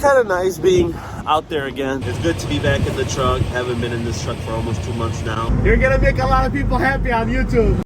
kind of nice being out there again. It's good to be back in the truck. Haven't been in this truck for almost 2 months now. You're gonna make a lot of people happy on YouTube.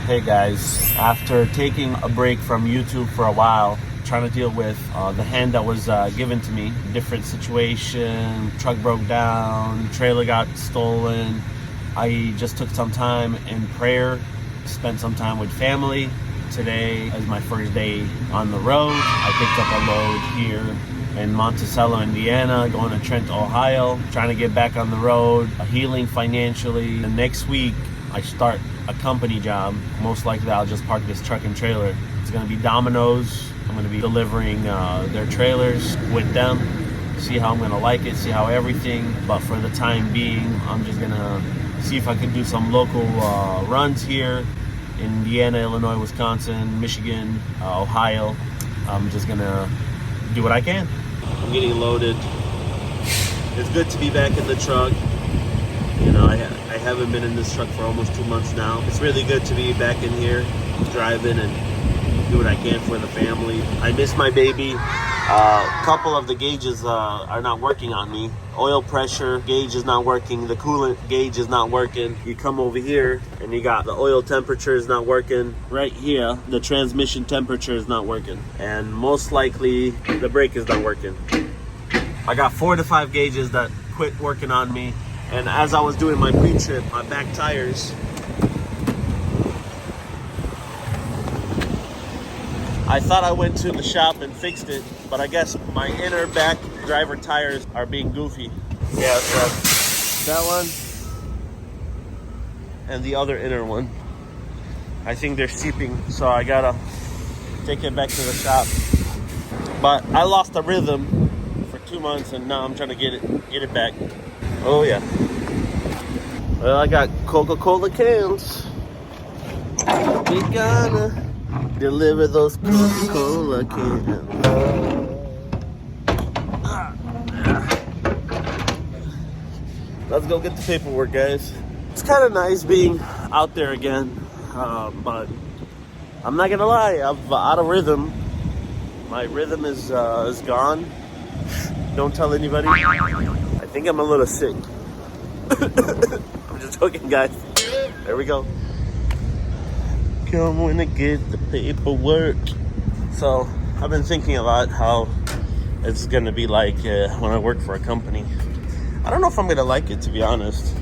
Hey guys, after taking a break from YouTube for a while, trying to deal with the hand that was given to me, different situation, truck broke down, trailer got stolen. I just took some time in prayer, spent some time with family. Today is my first day on the road. I picked up a load here in Monticello, Indiana, going to Trent, Ohio, trying to get back on the road, healing financially. And next week, I start a company job. Most likely I'll just park this truck and trailer. It's gonna be Domino's. I'm gonna be delivering their trailers with them. See how I'm gonna like it, see how everything. But for the time being, I'm just gonna see if I can do some local runs here. Indiana, Illinois, Wisconsin, Michigan, Ohio. I'm just gonna do what I can. I'm getting loaded. It's good to be back in the truck. You know, I haven't been in this truck for almost 2 months now. It's really good to be back in here, driving and do what I can for the family. I miss my baby. A couple of the gauges are not working on me. Oil pressure gauge is not working. The coolant gauge is not working. You come over here and you got the oil temperature is not working. Right here, the transmission temperature is not working. And most likely, the brake is not working. I got 4 to 5 gauges that quit working on me. And as I was doing my pre-trip, my back tires, I thought I went to the shop and fixed it, but I guess my inner back driver tires are being goofy. Yeah, so that one and the other inner one. I think they're seeping, so I gotta take it back to the shop. But I lost the rhythm for 2 months, and now I'm trying to get it back. Oh yeah. Well, I got Coca-Cola cans. We gonna deliver those Coca-Cola cans. Let's go get the paperwork, guys. It's kind of nice being out there again, but I'm not gonna lie, I'm out of rhythm. My rhythm is gone. Don't tell anybody. I think I'm a little sick. I'm just joking, guys. There we go. Come when I get the paperwork. So I've been thinking a lot how it's gonna be like when I work for a company. I don't know if I'm gonna like it, to be honest.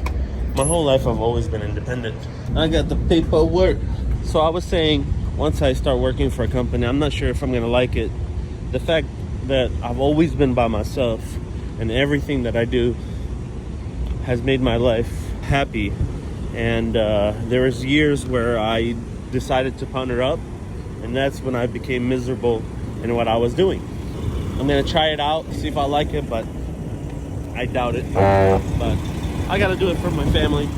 My whole life I've always been independent. I got the paperwork. So I was saying, once I start working for a company, I'm not sure if I'm gonna like it. The fact that I've always been by myself and everything that I do has made my life happy. And there was years where I decided to partner up, and that's when I became miserable in what I was doing. I'm gonna try it out, see if I like it, but I doubt it. But I gotta do it for my family.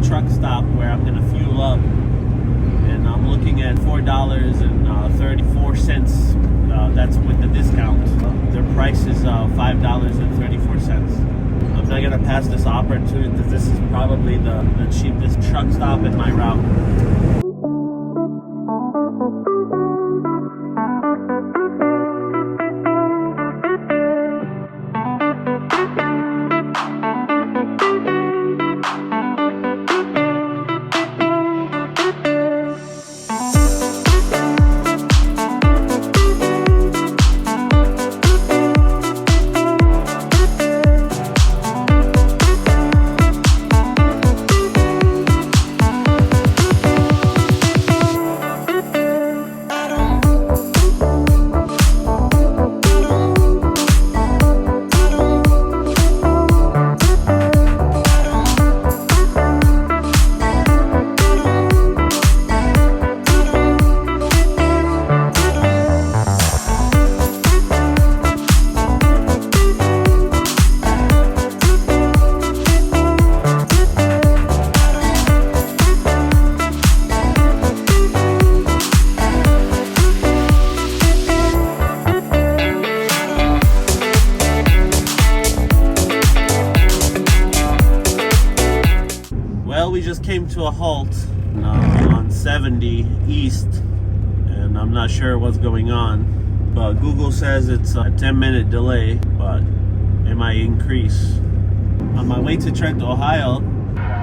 truck stop where I'm gonna fuel up, and I'm looking at $4.34. That's with the discount. Their price is $5.34. I'm not gonna pass this opportunity because this is probably the cheapest truck stop in my route. We just came to a halt on 70 East, and I'm not sure what's going on, but Google says it's a 10-minute delay, but it might increase. On my way to Trenton, Ohio,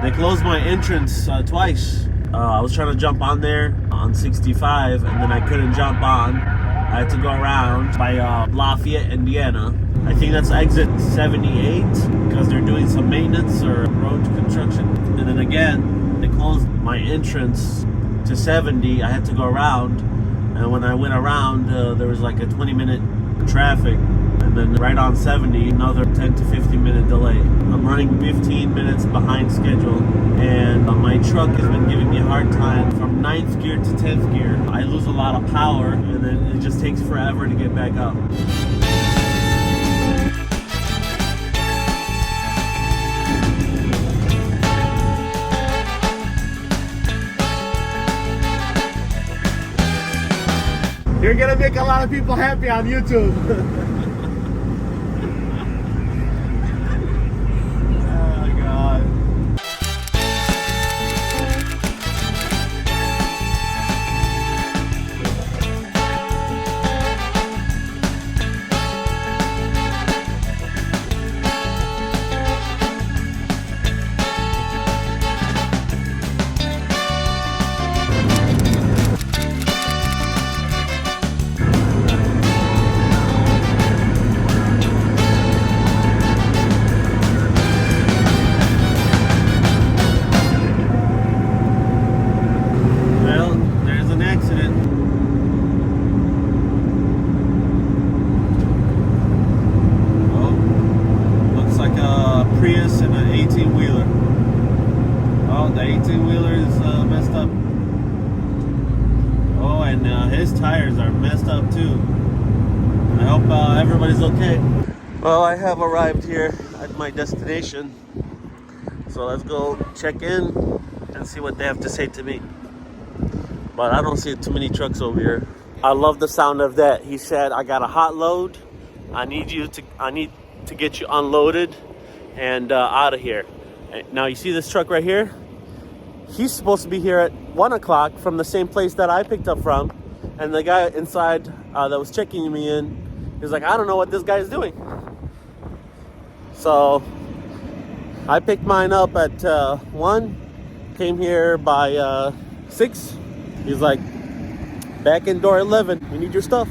they closed my entrance twice. I was trying to jump on there on 65, and then I couldn't jump on. I had to go around by Lafayette, Indiana. I think that's exit 78 because they're doing some maintenance or road construction. And then again, they closed my entrance to 70. I had to go around. And when I went around, there was like a 20-minute traffic. And then right on 70, another 10 to 15-minute delay. I'm running 15 minutes behind schedule. And my truck has been giving me a hard time from 9th gear to 10th gear. I lose a lot of power, and then it just takes forever to get back up. You're gonna make a lot of people happy on YouTube. Oh God. Prius and an 18-wheeler. Oh, the 18-wheeler is messed up. Oh, and his tires are messed up too. And I hope everybody's okay. Well, I have arrived here at my destination. So let's go check in and see what they have to say to me. But I don't see too many trucks over here. I love the sound of that. He said, I got a hot load. I need to get you unloaded and out of here. Now you see this truck right here? He's supposed to be here at 1 o'clock from the same place that I picked up from. And the guy inside that was checking me in, he's like, I don't know what this guy is doing. So I picked mine up at 1, came here by 6. He's like, back in door 11, we need your stuff.